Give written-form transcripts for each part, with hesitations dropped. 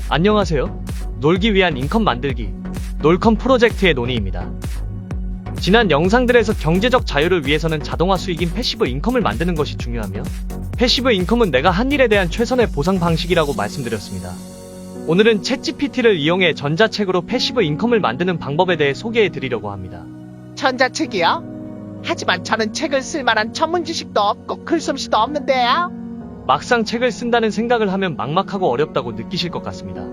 안녕하세요. 놀기 위한 인컴 만들기 놀컴 프로젝트의 논의입니다. 지난 영상들에서 경제적 자유를 위해서는 자동화 수익인 패시브 인컴을 만드는 것이 중요하며 패시브 인컴은 내가 한 일에 대한 최선의 보상 방식이라고 말씀드렸습니다. 오늘은 챗GPT를 이용해 전자책으로 패시브 인컴을 만드는 방법에 대해 소개해 드리려고 합니다. 전자책이요? 하지만 저는 책을 쓸 만한 전문 지식도 없고 글솜씨도 없는데요. 막상 책을 쓴다는 생각을 하면 막막하고 어렵다고 느끼실 것 같습니다.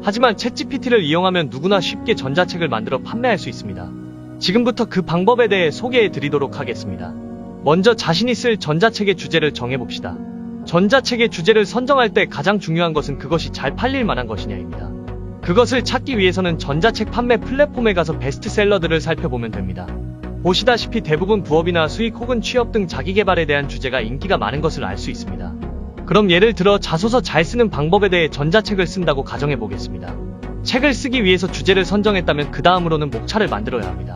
하지만 챗GPT를 이용하면 누구나 쉽게 전자책을 만들어 판매할 수 있습니다. 지금부터 그 방법에 대해 소개해 드리도록 하겠습니다. 먼저 자신이 쓸 전자책의 주제를 정해봅시다. 전자책의 주제를 선정할 때 가장 중요한 것은 그것이 잘 팔릴 만한 것이냐입니다. 그것을 찾기 위해서는 전자책 판매 플랫폼에 가서 베스트셀러들을 살펴보면 됩니다. 보시다시피 대부분 부업이나 수익 혹은 취업 등 자기계발에 대한 주제가 인기가 많은 것을 알 수 있습니다. 그럼 예를 들어 자소서 잘 쓰는 방법에 대해 전자책을 쓴다고 가정해 보겠습니다. 책을 쓰기 위해서 주제를 선정했다면 그 다음으로는 목차를 만들어야 합니다.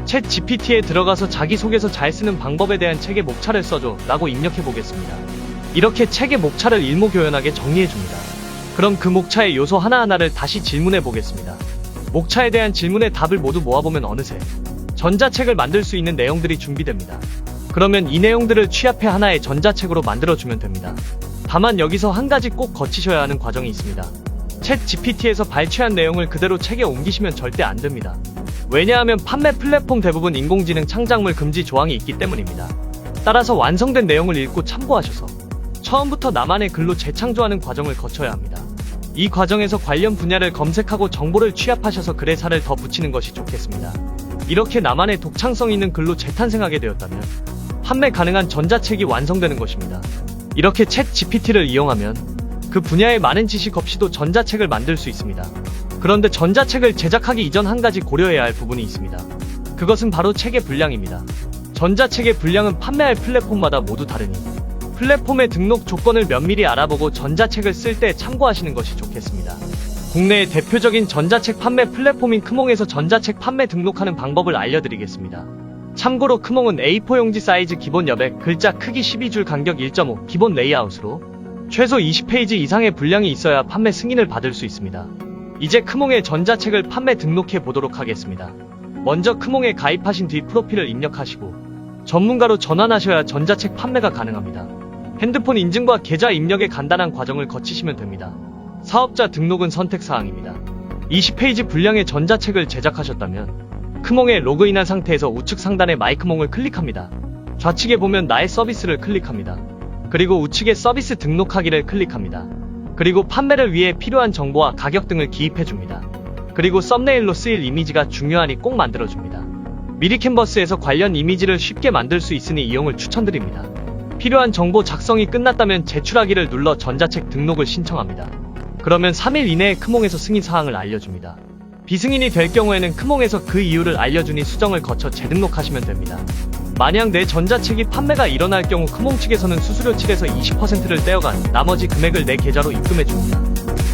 챗 GPT에 들어가서 자기소개서 잘 쓰는 방법에 대한 책의 목차를 써줘 라고 입력해 보겠습니다. 이렇게 책의 목차를 일목요연하게 정리해 줍니다. 그럼 그 목차의 요소 하나하나를 다시 질문해 보겠습니다. 목차에 대한 질문의 답을 모두 모아보면 어느새 전자책을 만들 수 있는 내용들이 준비됩니다. 그러면 이 내용들을 취합해 하나의 전자책으로 만들어주면 됩니다. 다만 여기서 한 가지 꼭 거치셔야 하는 과정이 있습니다. 챗 GPT에서 발췌한 내용을 그대로 책에 옮기시면 절대 안 됩니다. 왜냐하면 판매 플랫폼 대부분 인공지능 창작물 금지 조항이 있기 때문입니다. 따라서 완성된 내용을 읽고 참고하셔서 처음부터 나만의 글로 재창조하는 과정을 거쳐야 합니다. 이 과정에서 관련 분야를 검색하고 정보를 취합하셔서 글에 살을 더 붙이는 것이 좋겠습니다. 이렇게 나만의 독창성 있는 글로 재탄생하게 되었다면 판매 가능한 전자책이 완성되는 것입니다. 이렇게 챗 GPT를 이용하면 그 분야의 많은 지식 없이도 전자책을 만들 수 있습니다. 그런데 전자책을 제작하기 이전 한 가지 고려해야 할 부분이 있습니다. 그것은 바로 책의 분량입니다. 전자책의 분량은 판매할 플랫폼마다 모두 다르니 플랫폼의 등록 조건을 면밀히 알아보고 전자책을 쓸 때 참고하시는 것이 좋겠습니다. 국내의 대표적인 전자책 판매 플랫폼인 크몽에서 전자책 판매 등록하는 방법을 알려드리겠습니다. 참고로 크몽은 A4 용지 사이즈 기본 여백, 글자 크기 12줄 간격 1.5 기본 레이아웃으로 최소 20페이지 이상의 분량이 있어야 판매 승인을 받을 수 있습니다. 이제 크몽의 전자책을 판매 등록해 보도록 하겠습니다. 먼저 크몽에 가입하신 뒤 프로필을 입력하시고 전문가로 전환하셔야 전자책 판매가 가능합니다. 핸드폰 인증과 계좌 입력의 간단한 과정을 거치시면 됩니다. 사업자 등록은 선택사항입니다. 20페이지 분량의 전자책을 제작하셨다면 크몽에 로그인한 상태에서 우측 상단의 마이크몽을 클릭합니다. 좌측에 보면 나의 서비스를 클릭합니다. 그리고 우측에 서비스 등록하기를 클릭합니다. 그리고 판매를 위해 필요한 정보와 가격 등을 기입해줍니다. 그리고 썸네일로 쓰일 이미지가 중요하니 꼭 만들어줍니다. 미리 캔버스에서 관련 이미지를 쉽게 만들 수 있으니 이용을 추천드립니다. 필요한 정보 작성이 끝났다면 제출하기를 눌러 전자책 등록을 신청합니다. 그러면 3일 이내에 크몽에서 승인 사항을 알려줍니다. 비승인이 될 경우에는 크몽에서 그 이유를 알려주니 수정을 거쳐 재등록하시면 됩니다. 만약 내 전자책이 판매가 일어날 경우 크몽 측에서는 수수료 7에서 20%를 떼어간 나머지 금액을 내 계좌로 입금해줍니다.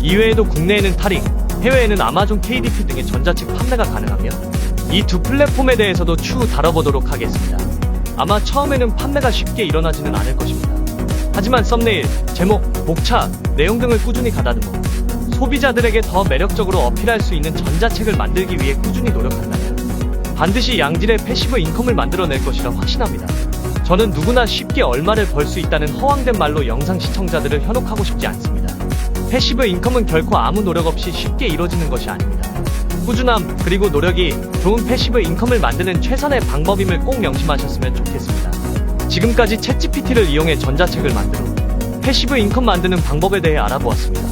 이외에도 국내에는 타링, 해외에는 아마존 KDP 등의 전자책 판매가 가능하며 이 두 플랫폼에 대해서도 추후 다뤄보도록 하겠습니다. 아마 처음에는 판매가 쉽게 일어나지는 않을 것입니다. 하지만 썸네일, 제목, 목차, 내용 등을 꾸준히 가다듬어 소비자들에게 더 매력적으로 어필할 수 있는 전자책을 만들기 위해 꾸준히 노력한다면 반드시 양질의 패시브 인컴을 만들어낼 것이라 확신합니다. 저는 누구나 쉽게 얼마를 벌 수 있다는 허황된 말로 영상 시청자들을 현혹하고 싶지 않습니다. 패시브 인컴은 결코 아무 노력 없이 쉽게 이루어지는 것이 아닙니다. 꾸준함, 그리고 노력이 좋은 패시브 인컴을 만드는 최선의 방법임을 꼭 명심하셨으면 좋겠습니다. 지금까지 챗GPT를 이용해 전자책을 만들어 패시브 인컴 만드는 방법에 대해 알아보았습니다.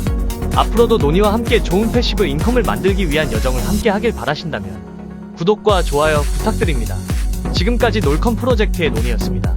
앞으로도 논의와 함께 좋은 패시브 인컴을 만들기 위한 여정을 함께 하길 바라신다면 구독과 좋아요 부탁드립니다. 지금까지 놀컴 프로젝트의 논의였습니다.